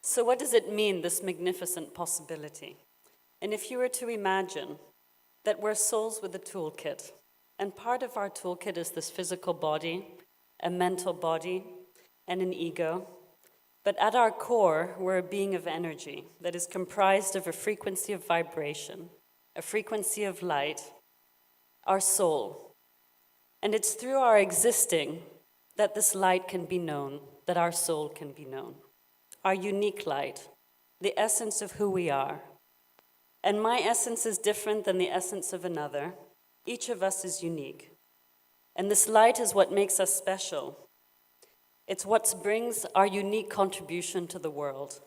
So what does it mean, this magnificent possibility? And if you were to imagine that we're souls with a toolkit, and part of our toolkit is this physical body, a mental body, and an ego, but at our core, we're a being of energy that is comprised of a frequency of vibration, a frequency of light, our soul. And it's through our existing that this light can be known, that our soul can be known. Our unique light, the essence of who we are. And my essence is different than the essence of another. Each of us is unique. And this light is what makes us special. It's what brings our unique contribution to the world.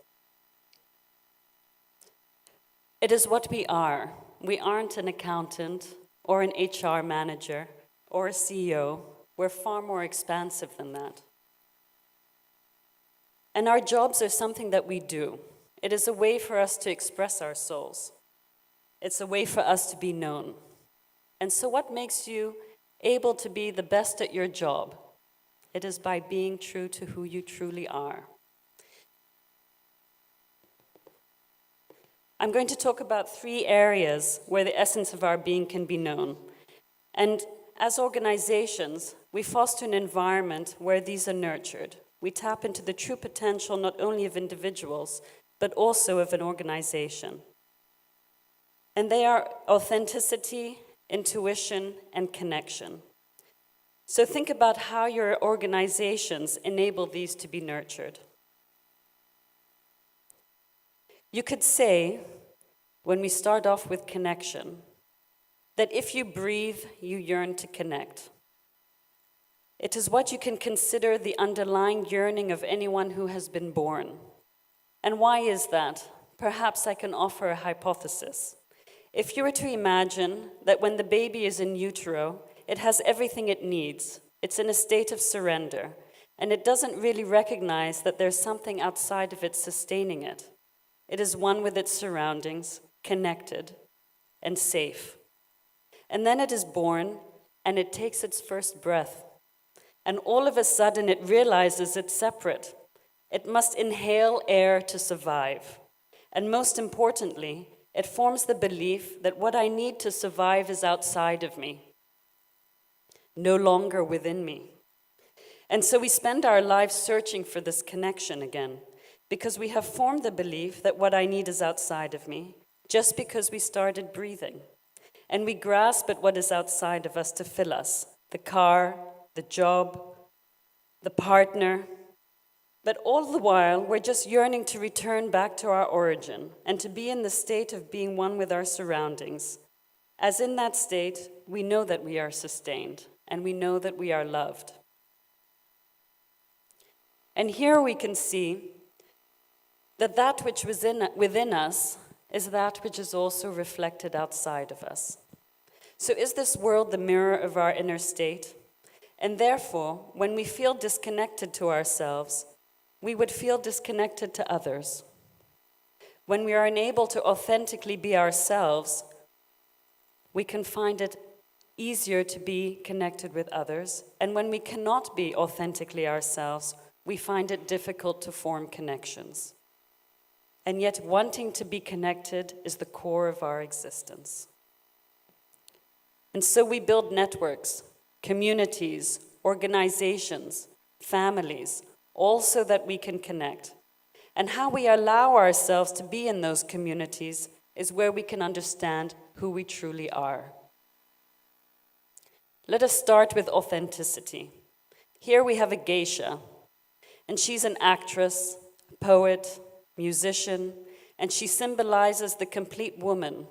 It is what we are. We aren't an accountant or an HR manager or a CEO. We're far more expansive than that. And our jobs are something that we do. It is a way for us to express our souls. It's a way for us to be known. And so what makes you able to be the best at your job? It is by being true to who you truly are. I'm going to talk about 3 areas where the essence of our being can be known. And as organizations, we foster an environment where these are nurtured. We tap into the true potential not only of individuals, but also of an organization. And they are authenticity, intuition, and connection. So think about how your organizations enable these to be nurtured. You could say, when we start off with connection, that if you breathe, you yearn to connect. It is what you can consider the underlying yearning of anyone who has been born. And why is that? Perhaps I can offer a hypothesis. If you were to imagine that when the baby is in utero, it has everything it needs. It's in a state of surrender, and it doesn't really recognize that there's something outside of it sustaining it. It is one with its surroundings, connected, and safe. And then it is born, and it takes its first breath. And all of a sudden, it realizes it's separate. It must inhale air to survive. And most importantly, it forms the belief that what I need to survive is outside of me, no longer within me. And so we spend our lives searching for this connection again, because we have formed the belief that what I need is outside of me, just because we started breathing. And we grasp at what is outside of us to fill us, the car, the job, the partner. But all the while, we're just yearning to return back to our origin and to be in the state of being one with our surroundings. As in that state, we know that we are sustained and we know that we are loved. And here we can see that that which was within us is that which is also reflected outside of us. So is this world the mirror of our inner state? And therefore, when we feel disconnected to ourselves, we would feel disconnected to others. When we are unable to authentically be ourselves, we can find it easier to be connected with others. And when we cannot be authentically ourselves, we find it difficult to form connections. And yet, wanting to be connected is the core of our existence. And so we build networks, communities, organizations, families, all so that we can connect. And how we allow ourselves to be in those communities is where we can understand who we truly are. Let us start with authenticity. Here we have a geisha, and she's an actress, poet, musician, and she symbolizes the complete woman.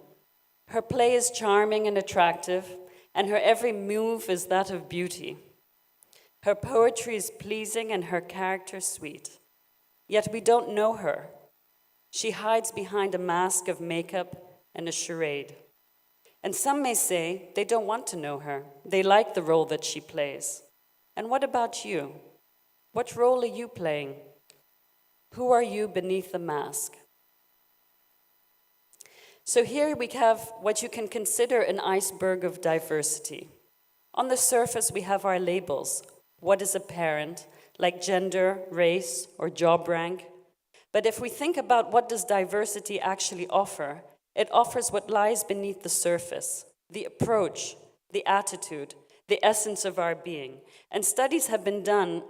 Her play is charming and attractive, and her every move is that of beauty. Her poetry is pleasing and her character sweet. Yet we don't know her. She hides behind a mask of makeup and a charade. And some may say they don't want to know her. They like the role that she plays. And what about you? What role are you playing? Who are you beneath the mask? So here we have what you can consider an iceberg of diversity. On the surface, we have our labels, what is apparent, like gender, race, or job rank. But if we think about what does diversity actually offer, it offers what lies beneath the surface, the approach, the attitude, the essence of our being. And studies have been done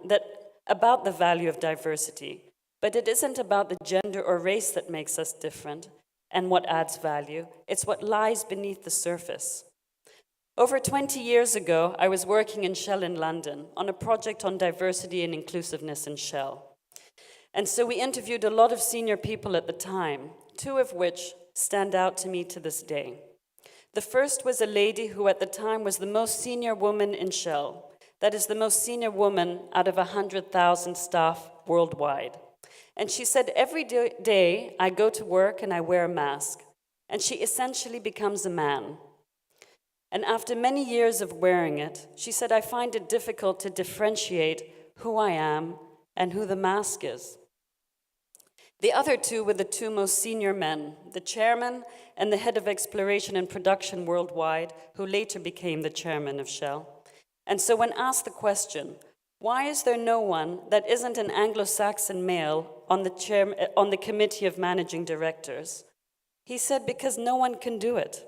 about the value of diversity, but it isn't about the gender or race that makes us different and what adds value. It's what lies beneath the surface. Over 20 years ago, I was working in Shell in London on a project on diversity and inclusiveness in Shell. And so we interviewed a lot of senior people at the time, two of which stand out to me to this day. The first was a lady who at the time was the most senior woman in Shell. That is the most senior woman out of 100,000 staff worldwide. And she said, every day I go to work and I wear a mask. And she essentially becomes a man. And after many years of wearing it, she said, I find it difficult to differentiate who I am and who the mask is. The other two were the two most senior men, the chairman and the head of exploration and production worldwide, who later became the chairman of Shell. And so when asked the question, why is there no one that isn't an Anglo-Saxon male on the committee of managing directors? He said, because no one can do it.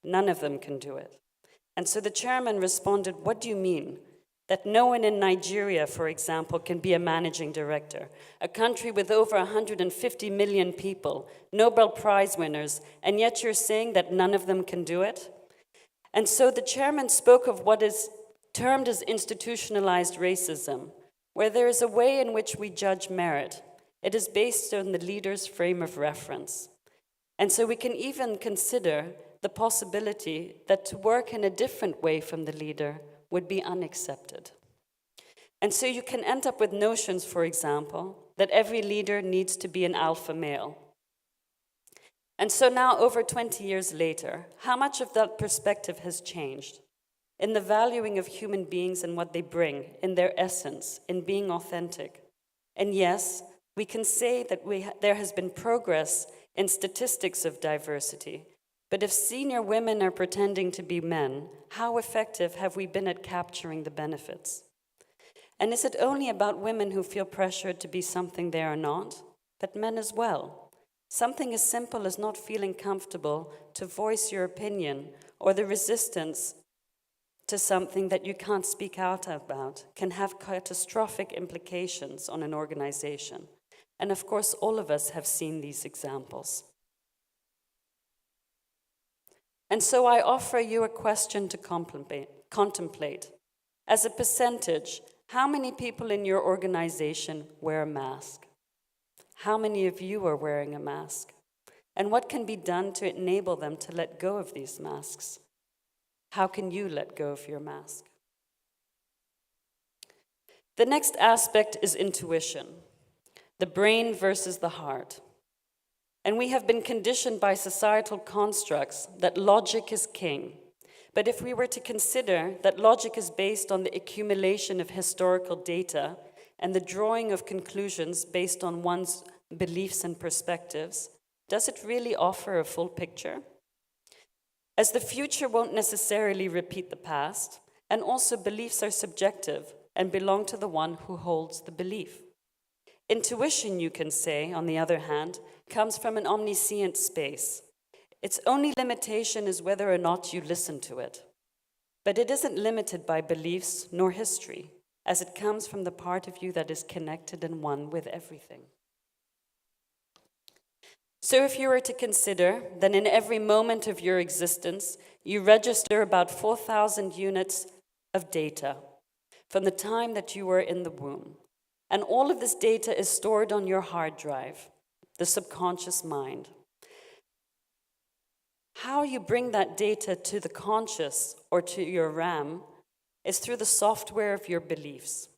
None of them can do it. And so the chairman responded, what do you mean? That no one in Nigeria, for example, can be a managing director, a country with over 150 million people, Nobel Prize winners, and yet you're saying that none of them can do it? And so the chairman spoke of what is termed as institutionalized racism, where there is a way in which we judge merit. It is based on the leader's frame of reference. And so we can even consider the possibility that to work in a different way from the leader would be unaccepted. And so you can end up with notions, for example, that every leader needs to be an alpha male. And so now, over 20 years later, how much of that perspective has changed in the valuing of human beings and what they bring, in their essence, in being authentic? And yes, we can say that there has been progress in statistics of diversity. But if senior women are pretending to be men, how effective have we been at capturing the benefits? And is it only about women who feel pressured to be something they are not, but men as well? Something as simple as not feeling comfortable to voice your opinion, or the resistance to something that you can't speak out about, can have catastrophic implications on an organization. And of course, all of us have seen these examples. And so I offer you a question to contemplate. As a percentage, how many people in your organization wear a mask? How many of you are wearing a mask? And what can be done to enable them to let go of these masks? How can you let go of your mask? The next aspect is intuition, the brain versus the heart. And we have been conditioned by societal constructs that logic is king. But if we were to consider that logic is based on the accumulation of historical data and the drawing of conclusions based on one's beliefs and perspectives, does it really offer a full picture? As the future won't necessarily repeat the past, and also beliefs are subjective and belong to the one who holds the belief. Intuition, you can say, on the other hand, comes from an omniscient space. Its only limitation is whether or not you listen to it. But it isn't limited by beliefs nor history, as it comes from the part of you that is connected and one with everything. So if you were to consider that in every moment of your existence, you register about 4,000 units of data from the time that you were in the womb, and all of this data is stored on your hard drive, the subconscious mind. How you bring that data to the conscious or to your RAM is through the software of your beliefs.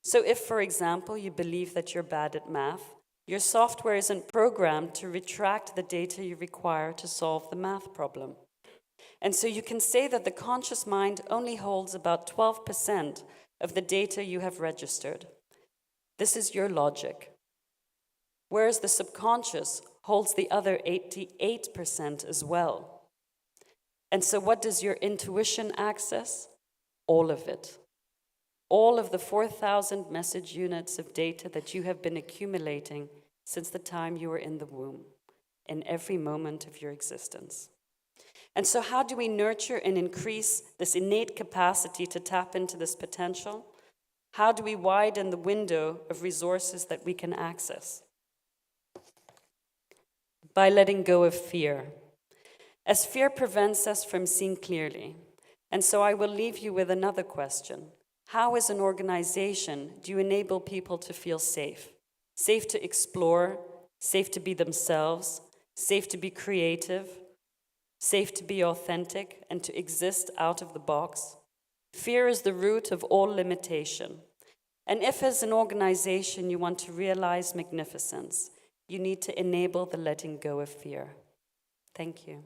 So if, for example, you believe that you're bad at math, your software isn't programmed to retract the data you require to solve the math problem. And so you can say that the conscious mind only holds about 12% of the data you have registered. This is your logic. Whereas the subconscious holds the other 88% as well. And so what does your intuition access? All of it. All of the 4,000 message units of data that you have been accumulating since the time you were in the womb, in every moment of your existence. And so how do we nurture and increase this innate capacity to tap into this potential? How do we widen the window of resources that we can access? By letting go of fear, as fear prevents us from seeing clearly. And so I will leave you with another question. How, as an organization, do you enable people to feel safe? Safe to explore, safe to be themselves, safe to be creative, safe to be authentic and to exist out of the box? Fear is the root of all limitation. And if as an organization you want to realize magnificence, you need to enable the letting go of fear. Thank you.